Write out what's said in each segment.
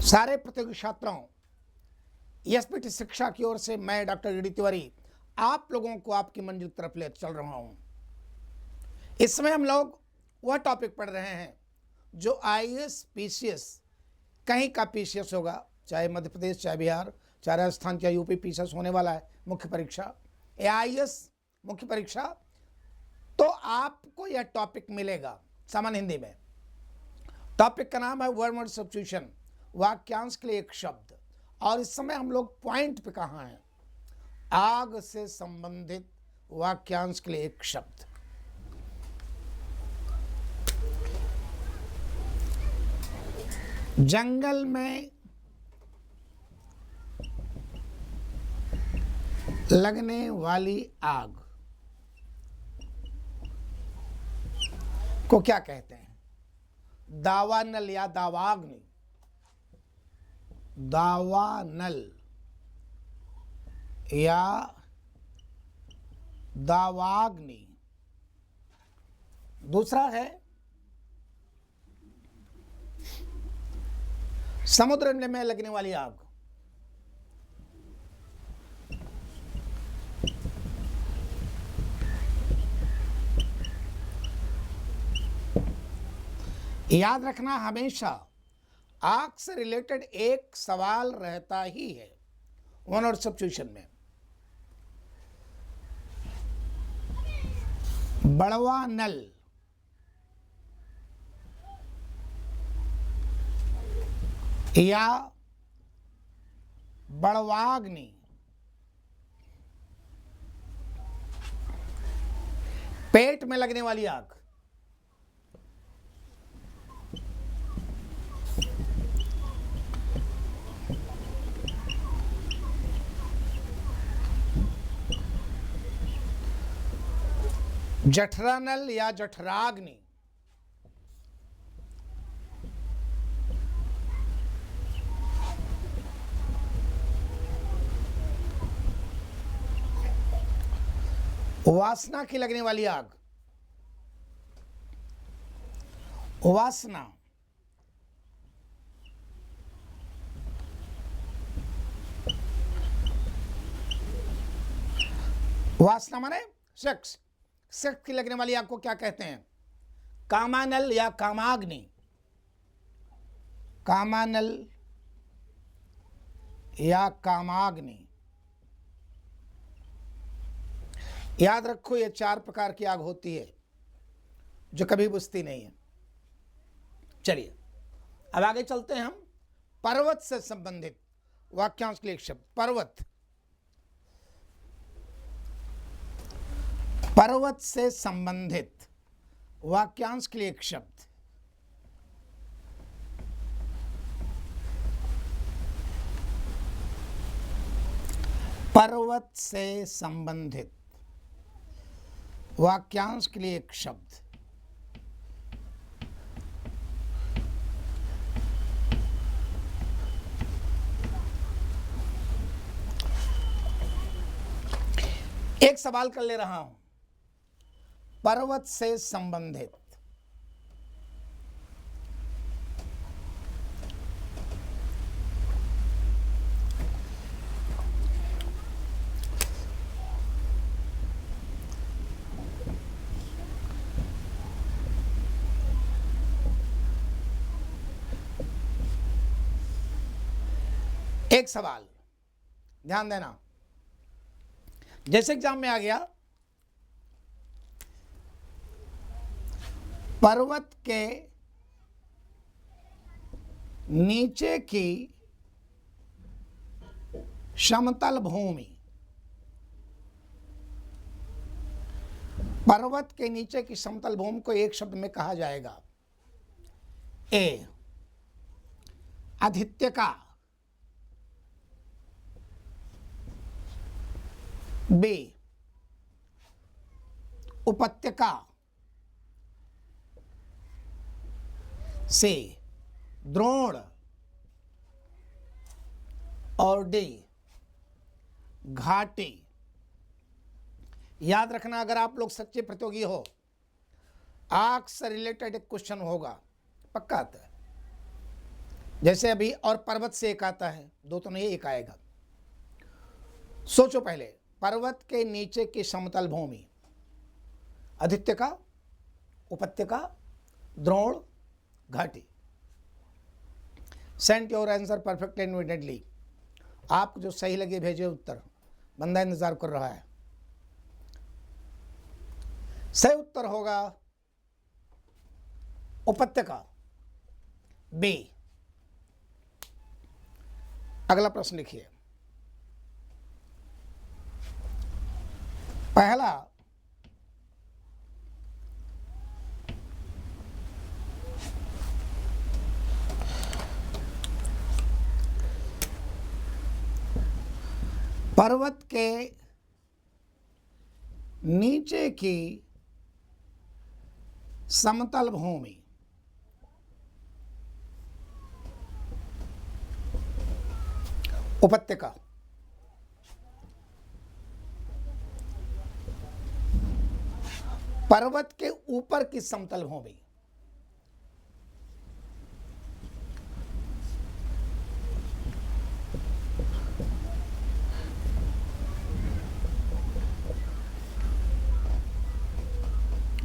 सारे प्रतियोगी छात्रों, एसपीटी शिक्षा की ओर से मैं डॉक्टर डी तिवारी आप लोगों को आपकी मंजिल की तरफ ले चल रहा हूं। इस समय हम लोग वह टॉपिक पढ़ रहे हैं जो आईएएस पीसीएस, कहीं का पीसीएस होगा, चाहे मध्य प्रदेश, चाहे बिहार, चाहे राजस्थान, चाहे यूपी पीसीएस होने वाला है मुख्य परीक्षा या आईएएस मुख्य परीक्षा, तो आपको यह टॉपिक मिलेगा सामान्य हिंदी में। टॉपिक का नाम है वर्ड सब्स्टिट्यूशन, वाक्यांश के लिए एक शब्द। और इस समय हम लोग पॉइंट पे कहाँ हैं? आग से संबंधित वाक्यांश के लिए एक शब्द। जंगल में लगने वाली आग को क्या कहते हैं? दावानल या दावाग्नि। दावानल या दावाग्नि। दूसरा है समुद्र में लगने वाली आग। याद रखना, हमेशा आग से रिलेटेड एक सवाल रहता ही है वन वर्ड सब्स्टिट्यूशन में। बड़वा नल या बड़वाग्नि। पेट में लगने वाली आग। जठरानल या जठराग्नि। वासना की लगने वाली आग। वासना। वासना माने सेक्स। सेक्स की लगने वाली आग को क्या कहते हैं? कामानल या कामाग्नि। कामानल या कामाग्नि। याद रखो, ये 4 प्रकार की आग होती है जो कभी बुझती नहीं है। चलिए अब आगे चलते हैं हम। पर्वत से संबंधित वाक्यांश के लिए एक शब्द। पर्वत। पर्वत से संबंधित वाक्यांश के लिए एक शब्द। पर्वत से संबंधित वाक्यांश के लिए एक शब्द। एक सवाल कर ले रहा हूं। पर्वत से संबंधित एक सवाल ध्यान देना, जैसे एग्जाम में आ गया, पर्वत के नीचे की समतल भूमि। पर्वत के नीचे की समतल भूमि को एक शब्द में कहा जाएगा। ए आधित्यका, बी उपत्यका, सी द्रोण और डी घाटी। याद रखना, अगर आप लोग सच्चे प्रतियोगी हो, आग से रिलेटेड एक क्वेश्चन होगा, पक्का आता है। जैसे अभी और पर्वत से एक आता है, दो तो नहीं एक आएगा। सोचो पहले, पर्वत के नीचे की समतल भूमि, अधित्यका, उपत्यका, द्रोण, घाटी। Send your answer perfectly and immediately. आपको जो सही लगे भेजे उत्तर, बंदा इंतजार कर रहा है। सही उत्तर होगा उपत्यका, बी। अगला प्रश्न लिखिए। पहला, पर्वत के नीचे की समतल भूमि उपत्यका। पर्वत के ऊपर की समतल भूमि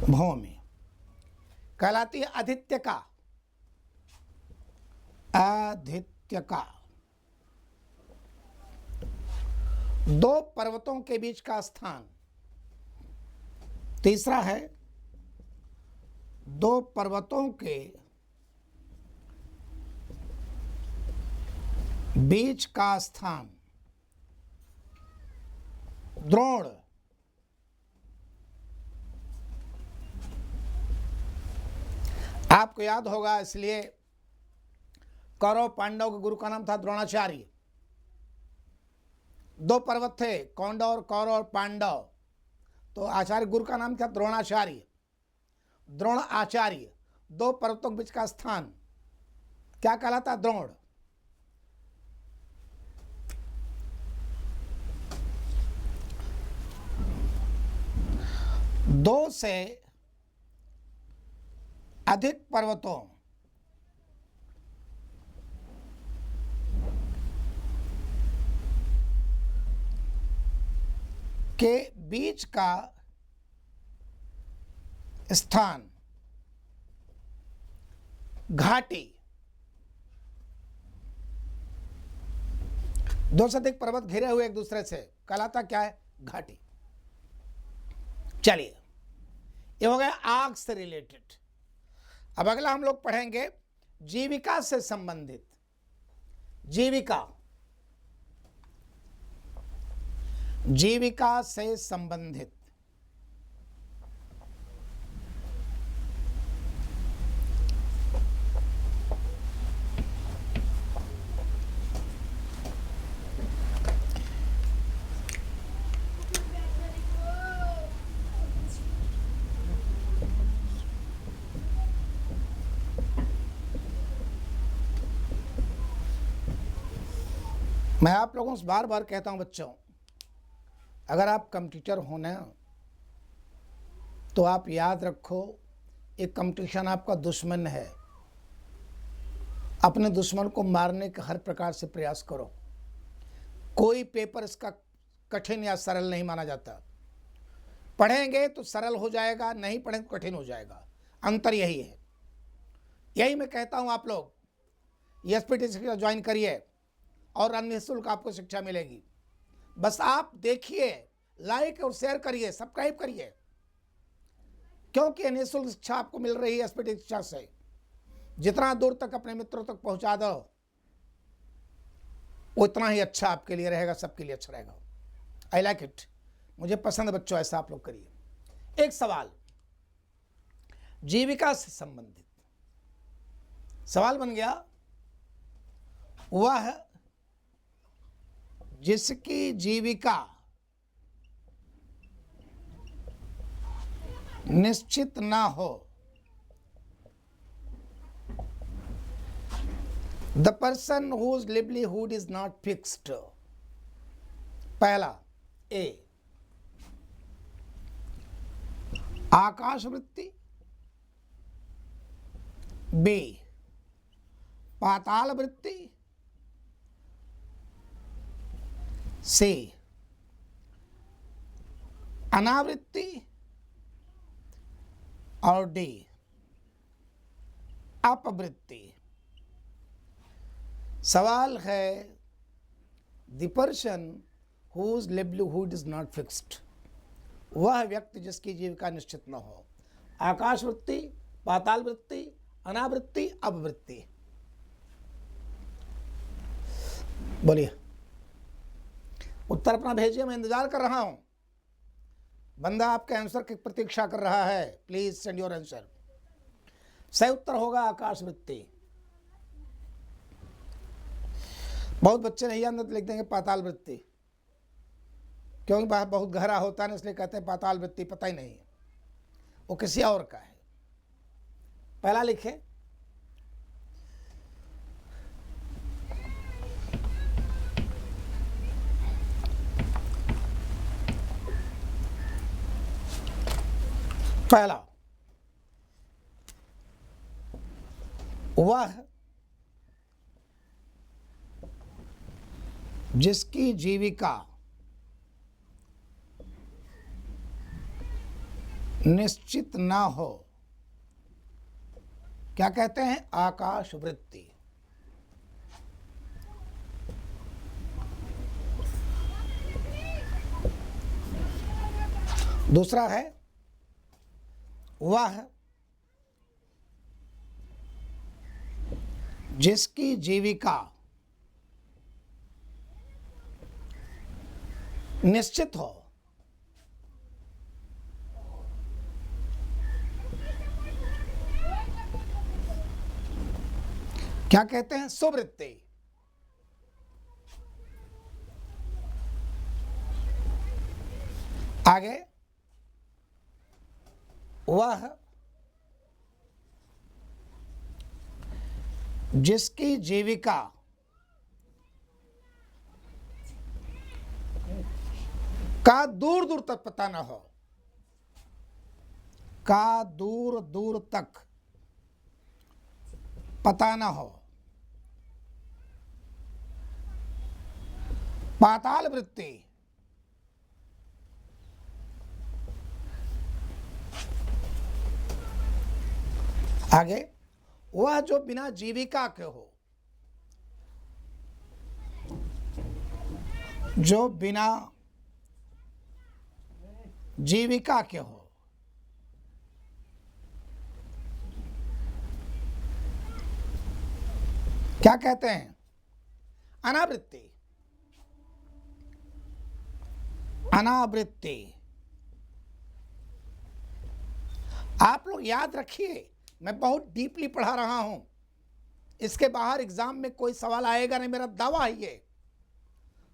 भूमि कहलाती है अधित्यका। अधित्यका दो पर्वतों के बीच का स्थान। तीसरा है दो पर्वतों के बीच का स्थान, द्रोण। आपको याद होगा, इसलिए कौरव पांडव के गुरु का नाम था द्रोणाचार्य। दो पर्वत थे, कौंडव, कौरव और पांडव, तो आचार्य गुरु का नाम था द्रोणाचार्य, द्रोण आचार्य। दो पर्वतों के बीच का स्थान क्या कहलाता? द्रोण। दो से अधिक पर्वतों के बीच का स्थान, घाटी। दो से अधिक पर्वत घिरे हुए एक दूसरे से, कहलाता क्या है? घाटी। चलिए, ये हो गया आग से रिलेटेड। अब अगला हम लोग पढ़ेंगे जीविका से संबंधित। जीविका, जीविका से संबंधित। मैं आप लोगों से बार बार कहता हूं बच्चों, अगर आप कंपटीटर हो ना, तो आप याद रखो, एक कंपटीशन आपका दुश्मन है। अपने दुश्मन को मारने का हर प्रकार से प्रयास करो। कोई पेपर इसका कठिन या सरल नहीं माना जाता। पढ़ेंगे तो सरल हो जाएगा, नहीं पढ़ेंगे तो कठिन हो जाएगा। अंतर यही है। यही मैं कहता हूं, आप लोग एसपीटी शिक्षा ज्वाइन करिए और निःशुल्क आपको शिक्षा मिलेगी। बस आप देखिए, लाइक और शेयर करिए, सब्सक्राइब करिए, क्योंकि निःशुल्क शिक्षा आपको मिल रही है एसपीटी शिक्षा से। जितना दूर तक अपने मित्रों तक पहुंचा दो, उतना ही अच्छा आपके लिए रहेगा, सबके लिए अच्छा रहेगा। आई लाइक इट, मुझे पसंद है बच्चों, ऐसा आप लोग करिए। एक सवाल जीविका से संबंधित सवाल बन गया, वह जिसकी जीविका निश्चित ना हो, the person whose livelihood is not fixed. पहला, ए आकाशवृत्ति, बी पाताल वृत्ति, सी अनावृत्ति, और डी अपवृत्ति। सवाल है the person whose livelihood is not fixed, वह व्यक्ति जिसकी जीविका निश्चित न हो। आकाश वृत्ति, पाताल वृत्ति, अनावृत्ति, अपवृत्ति। बोलिए, उत्तर अपना भेजिए, मैं इंतजार कर रहा हूं। बंदा आपके आंसर की प्रतीक्षा कर रहा है। Please send your answer. सही उत्तर होगा आकाश वृत्ति। बहुत बच्चे नहीं जानते तो लिख देंगे पाताल वृत्ति, क्योंकि बहुत गहरा होता है ना, इसलिए कहते हैं पाताल वृत्ति। पता ही नहीं है, वो किसी और का है। पहला लिखे, पहला, वह जिसकी जीविका निश्चित ना हो, क्या कहते हैं? आकाश वृत्ति। दूसरा है, वह जिसकी जीविका निश्चित हो, क्या कहते हैं? सुवृत्ति। आगे, वह जिसकी जीविका का दूर दूर तक पता ना हो, का दूर दूर तक पता ना हो, पाताल वृत्ति। आगे, वह जो बिना जीविका के हो, जो बिना जीविका के हो, क्या कहते हैं? अनावृत्ति। अनावृत्ति। आप लोग याद रखिए, मैं बहुत डीपली पढ़ा रहा हूं, इसके बाहर एग्जाम में कोई सवाल आएगा नहीं, मेरा दावा है ये।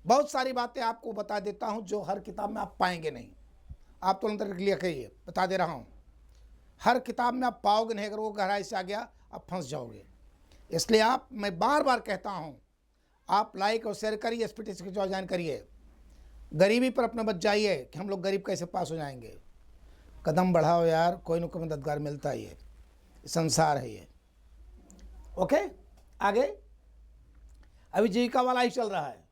बहुत सारी बातें आपको बता देता हूं जो हर किताब में आप पाएंगे नहीं। आप तो अंदर लिख लिए, बता दे रहा हूं, हर किताब में आप पाओगे नहीं। अगर वो गहराई से आ गया आप फंस जाओगे। इसलिए आप, मैं बार बार कहता हूं, आप लाइक और शेयर करिए, एसपीटीसी की ज्वाइन करिए। गरीबी पर अपना बच जाइए कि हम लोग गरीब कैसे पास हो जाएंगे। कदम बढ़ाओ यार, कोई न कोई मददगार मिलता ही है, संसार है ये। ओके, आगे अभी जीविका वाला ही चल रहा है।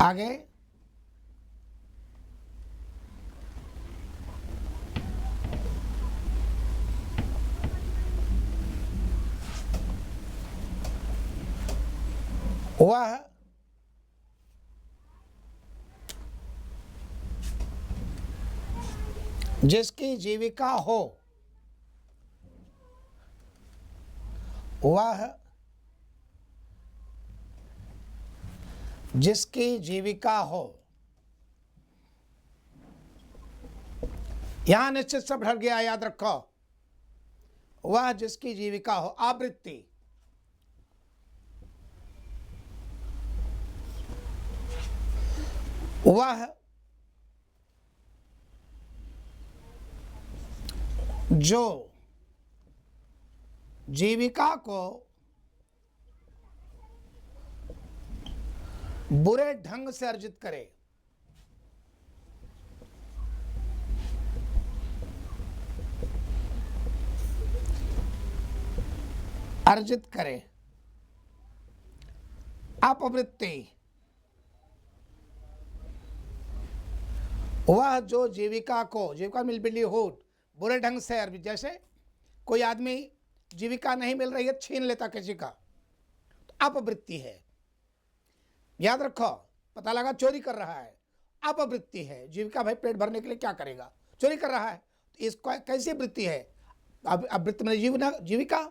आगे, वह जिसकी जीविका हो, वह जिसकी जीविका हो, यहां निश्चित सब हट गया, याद रखो। वह जिसकी जीविका हो, आवृत्ति। वह जो जीविका को बुरे ढंग से अर्जित करे, अर्जित करे। अपवृत्ति, वह जो जीविका मिल हो बुरे ढंग से अर्जित, जैसे कोई आदमी जीविका नहीं मिल रही है, छीन लेता किसी का, तो अपवृत्ति है। याद रखो, पता लगा चोरी कर रहा है, अपवृत्ति है। जीविका भाई पेट भरने के लिए क्या करेगा, चोरी कर रहा है, तो इसको कैसी वृत्ति है? अपवृत्ति में जीविका,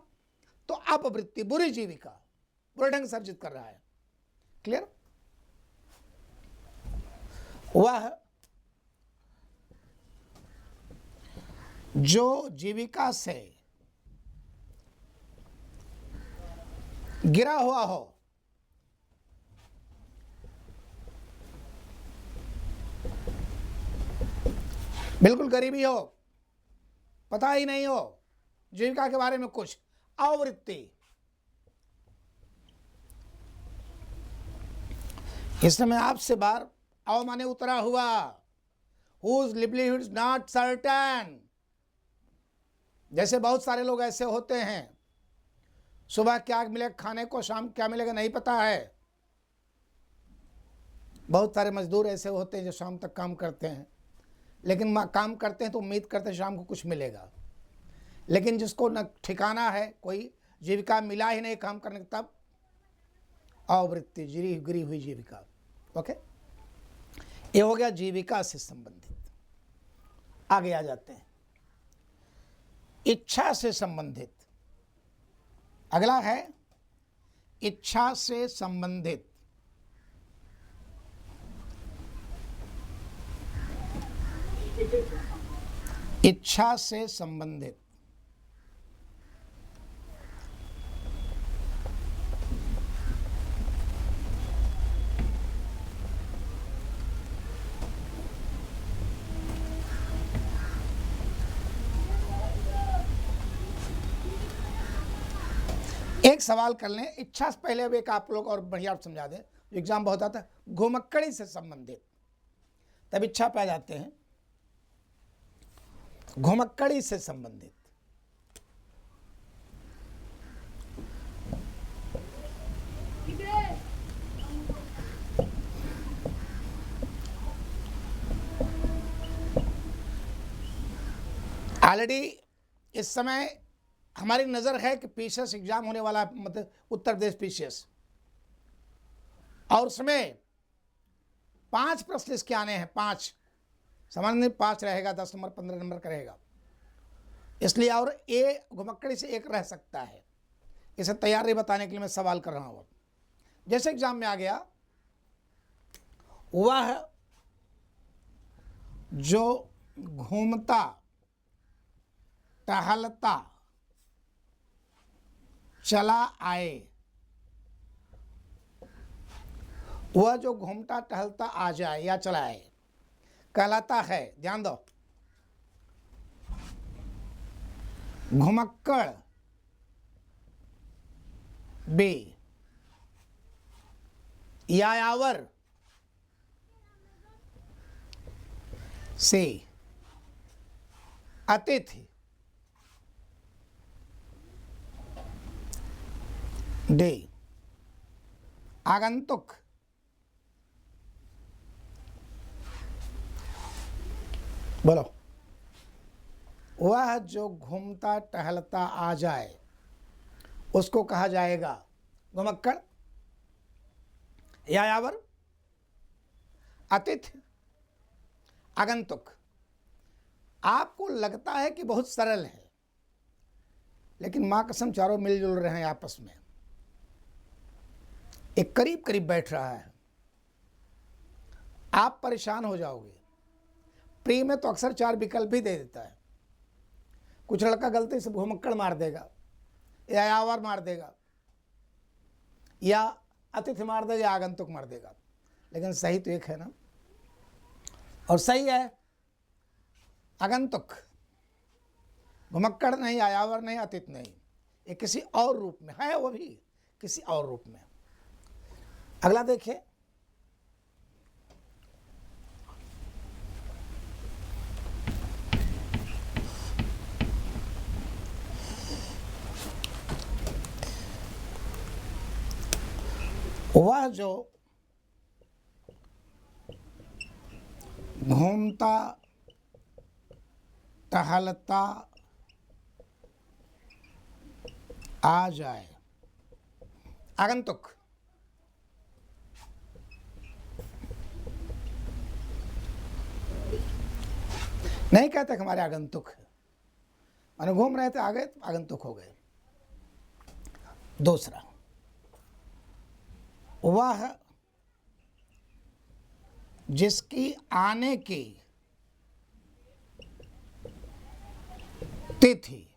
तो अपवृत्ति बुरी जीविका, बुरे ढंग से अर्जित कर रहा है। क्लियर? वह जो जीविका से गिरा हुआ हो, बिल्कुल गरीबी हो, पता ही नहीं हो जीविका के बारे में कुछ, आवृत्ति। इस समय आपसे बार अव माने उतरा हुआ, whose livelihood is not certain। जैसे बहुत सारे लोग ऐसे होते हैं, सुबह क्या मिलेगा खाने को, शाम क्या मिलेगा नहीं पता है। बहुत सारे मजदूर ऐसे होते हैं जो शाम तक काम करते हैं, लेकिन काम करते हैं तो उम्मीद करते हैं शाम को कुछ मिलेगा, लेकिन जिसको न ठिकाना है, कोई जीविका मिला ही नहीं काम करने का, तब आवृत्ति, गिरी हुई जीविका। ओके, ये हो गया जीविका से संबंधित। आगे आ जाते हैं इच्छा से संबंधित। अगला है इच्छा से संबंधित। इच्छा से संबंधित एक सवाल कर लें इच्छा से पहले। अब एक आप लोग और बढ़िया समझा दें, एग्जाम बहुत आता है। घुमक्कड़ी से संबंधित, तब इच्छा पे जाते हैं। घुमक्कड़ी से संबंधित, ऑलरेडी इस समय हमारी नजर है कि पीसीएस एग्जाम होने वाला, मतलब उत्तर प्रदेश पीसीएस, और उसमें 5 प्रश्न इसके आने हैं। 5 सामान्य 5 रहेगा, 10 नंबर 15 नंबर का रहेगा, इसलिए और ए घुमक्कड़ी से एक रह सकता है। इसे तैयारी बताने के लिए मैं सवाल कर रहा हूं। जैसे एग्जाम में आ गया, वह जो घूमता टहलता चला आए, वह जो घूमता टहलता आ जाए या चला आए कहलाता है, ध्यान दो, घुमक्कड़ बे, यायावर से, अतिथि डे, आगंतुक बोलो, वह जो घूमता टहलता आ जाए उसको कहा जाएगा घुमक्कड़, यायावर, अतिथि, आगंतुक। आपको लगता है कि बहुत सरल है, लेकिन मां कसम चारों मिलजुल रहे हैं आपस में, एक करीब करीब बैठ रहा है। आप परेशान हो जाओगे। प्री में तो अक्सर 4 विकल्प ही दे देता है। कुछ लड़का गलती से घुमक्कड़ मार देगा, या यावर मार देगा, या अतिथि मार देगा, या आगंतुक मार देगा, लेकिन सही तो एक है ना। और सही है आगंतुक, घुमक्कड़ नहीं, यायावर नहीं, अतिथि नहीं, ये किसी और रूप में है, वो भी किसी और रूप में। अगला देखिए, वह जो घूमता टहलता आ जाए। आगंतुक, नहीं कहते कि हमारे आगंतुक है, माने घूम रहे थे आ गए तो आगंतुक हो गए। दूसरा, वह जिसकी आने की तिथि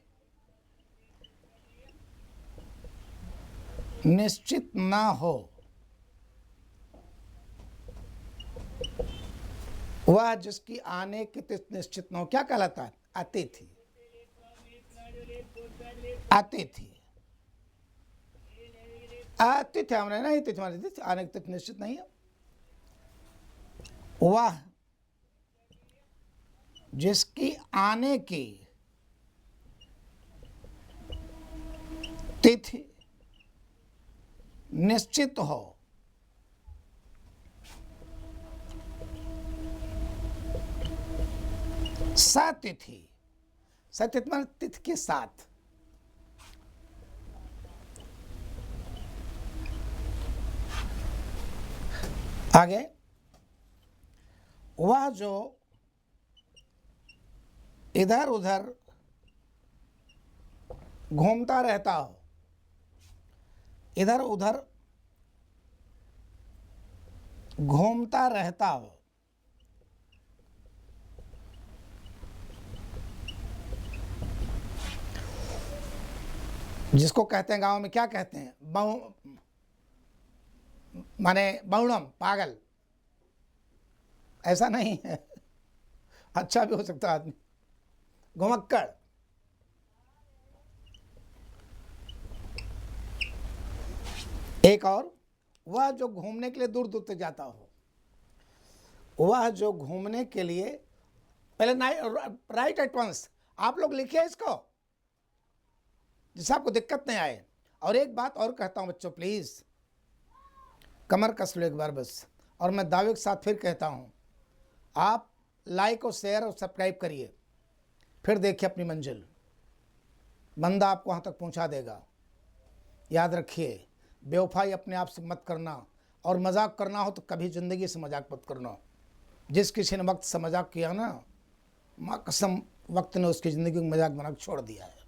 निश्चित ना हो, वह जिसकी आने की तिथि निश्चित न हो क्या कहलाता है? अतिथि। अतिथि, अतिथि हमने नहीं, तिथि हमारी तिथि आने की तिथि निश्चित नहीं है। वह जिसकी आने की तिथि निश्चित हो, सतिथि। सतिथि मान तिथि के साथ। आगे, वह जो इधर उधर घूमता रहता हो, इधर उधर घूमता रहता हो, जिसको कहते हैं गांव में क्या कहते हैं? माने बहुड़म, पागल। ऐसा नहीं है, अच्छा भी हो सकता है आदमी। घुमक्कड़। एक और, वह जो घूमने के लिए दूर दूर तक जाता हो, वह जो घूमने के लिए, पहले राइट एट वंस, आप लोग लिखिए इसको जिससे आपको दिक्कत नहीं आए। और एक बात और कहता हूं बच्चों, प्लीज कमर कस लो एक बार बस, और मैं दावे के साथ फिर कहता हूं, आप लाइक और शेयर और सब्सक्राइब करिए, फिर देखिए अपनी मंजिल, बंदा आपको वहां तक पहुंचा देगा। याद रखिए, बेवफाई अपने आप से मत करना, और मजाक करना हो तो कभी ज़िंदगी से मजाक मत करना। जिस किसी ने वक्त से मजाक किया ना, माँ कसम वक्त ने उसकी ज़िंदगी में मजाक बना छोड़ दिया है।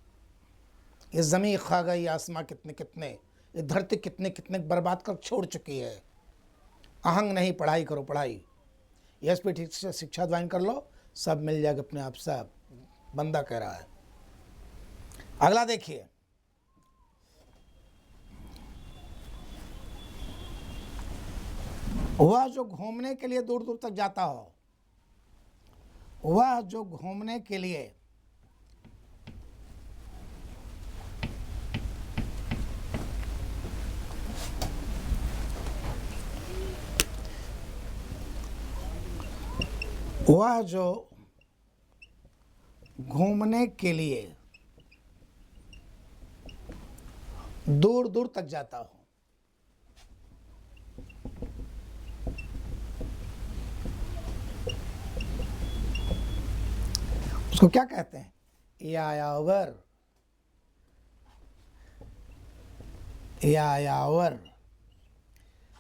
ये ज़मीन खा गई, आसमां कितने कितने, ये धरती कितने कितने बर्बाद कर छोड़ चुकी है। अहंग नहीं, पढ़ाई करो पढ़ाई, यस पे ठीक से शिक्षा ज्वाइन कर लो, सब मिल जाएगा अपने आप। सब बंदा कह रहा है। अगला देखिए, वह जो घूमने के लिए दूर दूर तक जाता हो, वह जो घूमने के लिए वह जो घूमने के लिए दूर दूर तक जाता हो, उसको क्या कहते हैं? यायावर। यायावर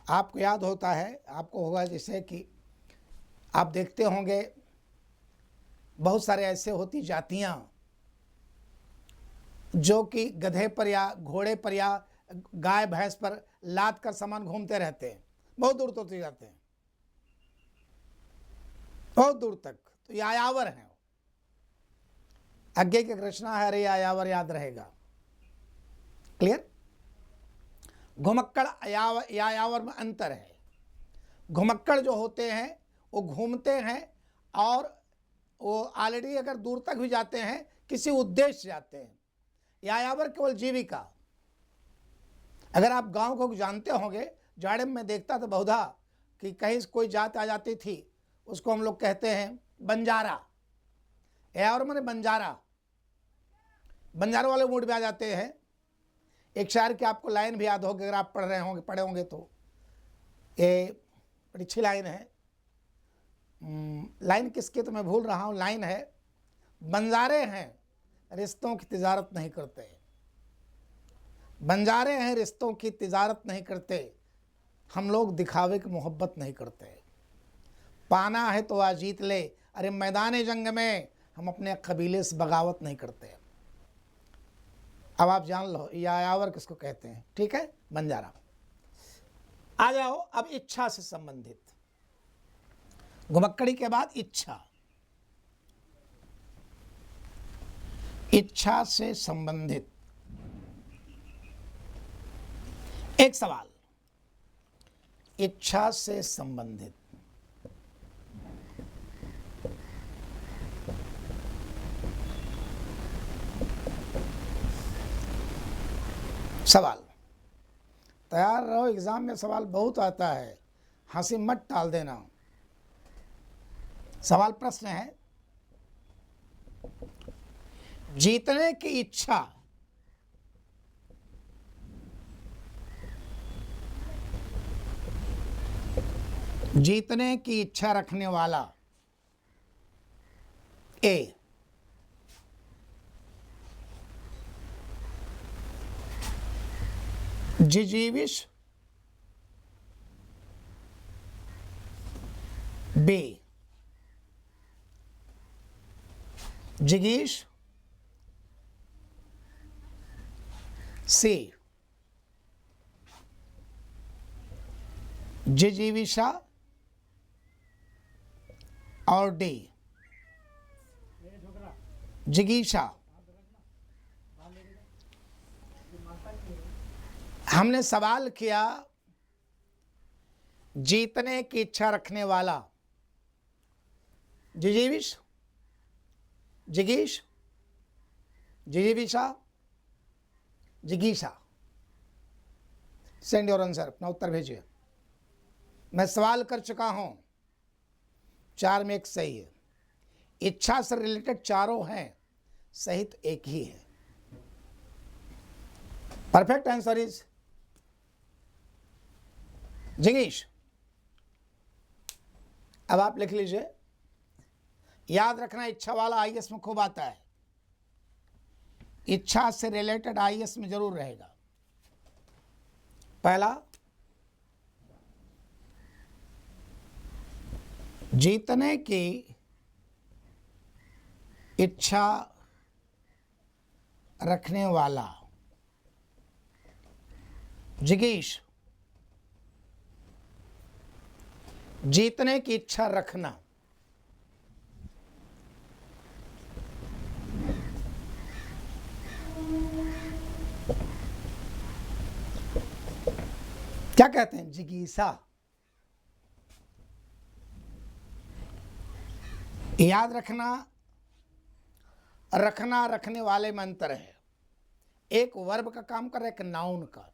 आपको याद होता है, आपको होगा जैसे कि आप देखते होंगे बहुत सारे ऐसे होती जातियां जो कि गधे पर या घोड़े पर या गाय भैंस पर लाद कर सामान घूमते रहते हैं, बहुत दूर तक जाते हैं, बहुत दूर तक। तो यायावर है, आगे की रचना है, अरे यायावर याद रहेगा। क्लियर? घुमक्कड़ यायावर में अंतर है। घुमक्कड़ जो होते हैं वो घूमते हैं, और वो ऑलरेडी अगर दूर तक भी जाते हैं किसी उद्देश्य से जाते हैं। यायावर केवल जीविका। अगर आप गांव को जानते होंगे, जाड़े में देखता था बहुधा कि कहीं कोई जात आ जाती थी, उसको हम लोग कहते हैं बंजारा। यायावर माने बंजारा, बंजारों वाले मूड में आ जाते हैं। एक शायर की आपको लाइन भी याद होगी, अगर आप पढ़े होंगे तो, ये बड़ी अच्छी लाइन है। लाइन किसकी तो मैं भूल रहा हूँ। लाइन है, बंजारे हैं रिश्तों की तिजारत नहीं करते, बंजारे हैं रिश्तों की तिजारत नहीं करते, हम लोग दिखावे की मोहब्बत नहीं करते, पाना है तो आज जीत ले, अरे मैदान जंग में हम अपने कबीले से बगावत नहीं करते। अब आप जान लो यायावर किसको कहते हैं, ठीक है, बंजारा। आ जाओ अब इच्छा से संबंधित, घुमक्कड़ी के बाद इच्छा, इच्छा से संबंधित एक सवाल, इच्छा से संबंधित सवाल। तैयार रहो, एग्जाम में सवाल बहुत आता है, हंसी मत टाल देना। सवाल प्रश्न है, जीतने की इच्छा जीतने की इच्छा रखने वाला ए जिजीविश, बी जिगीश, सी जिजीविशा और डी जिगीशा। हमने सवाल किया जीतने की इच्छा रखने वाला जिजीविश, जिगीश, जिजीविशा, जिगीशा। सेंड योर आंसर, अपना उत्तर भेजिए। मैं सवाल कर चुका हूं, 4 में 1 सही है। इच्छा से रिलेटेड चारों हैं, सही तो एक ही है। परफेक्ट आंसर इज जिगीश। अब आप लिख लीजिए, याद रखना इच्छा वाला आईएएस में खूब आता है, इच्छा से रिलेटेड आईएएस में जरूर रहेगा। पहला, जीतने की इच्छा रखने वाला जिगीश, जीतने की इच्छा रखना, क्या कहते हैं, जिगीसा। याद रखना, रखना रखने वाले में अंतर है, एक वर्ब का काम कर रहा है, एक नाउन का।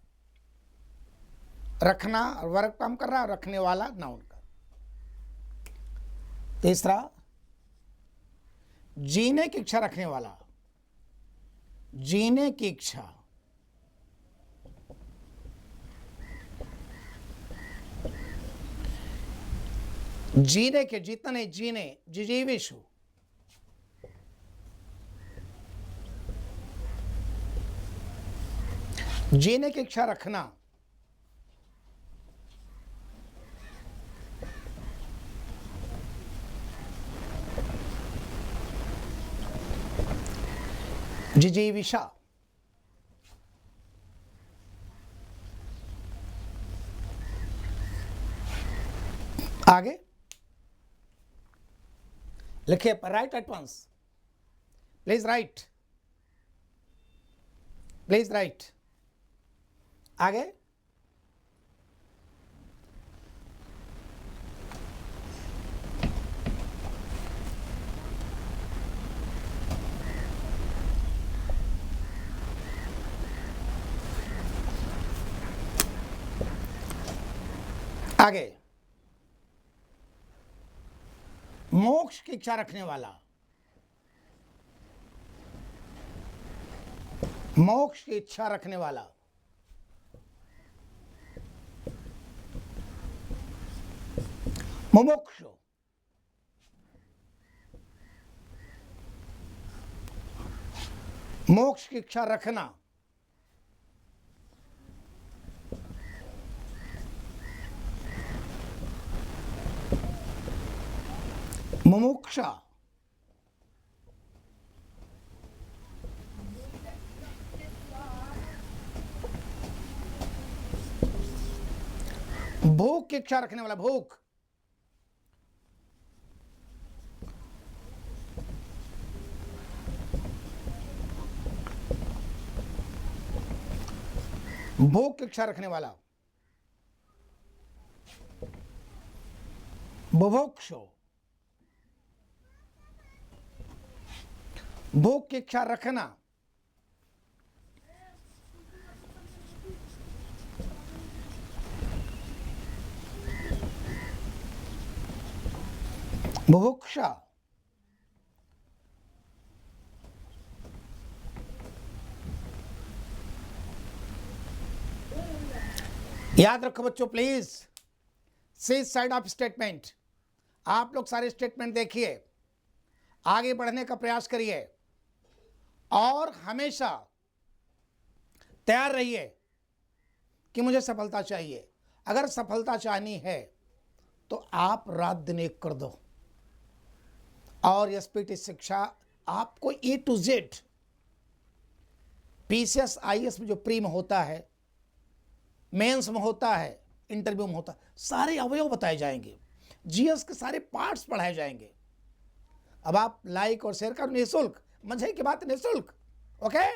रखना वर्ब काम कर रहा है, रखने वाला नाउन का। तीसरा, जीने की इच्छा रखने वाला, जीने की इच्छा, जीने के, जीतने, जीने, जिजीविषु, जीने की इच्छा रखना, जिजीविषा। आगे लिखिए, write at once, please write, please write. आगे, आगे, मोक्ष की इच्छा रखने वाला, मोक्ष की इच्छा रखने वाला, मुमुक्षु, मोक्ष की इच्छा रखना, मुमुक्षा, भूख की इच्छा रखने वाला, भूख, भूख की इच्छा रखने वाला, बुभुक्षु, भूख की इच्छा रखना, बुभुक्षा, याद रखो बच्चों, please see side of statement. आप लोग सारे स्टेटमेंट देखिए, आगे बढ़ने का प्रयास करिए और हमेशा तैयार रहिए कि मुझे सफलता चाहिए। अगर सफलता चाहनी है तो आप रात दिन एक कर दो और एसपीटी शिक्षा आपको ए टू जेड पीसीएस आईएएस में जो प्री में होता है, मेंस में होता है, इंटरव्यू में होता है, सारे अवयव बताए जाएंगे, जीएस के सारे पार्ट्स पढ़ाए जाएंगे। अब आप लाइक और शेयर करो, निःशुल्क, मजे की बात निःशुल्क, ओके।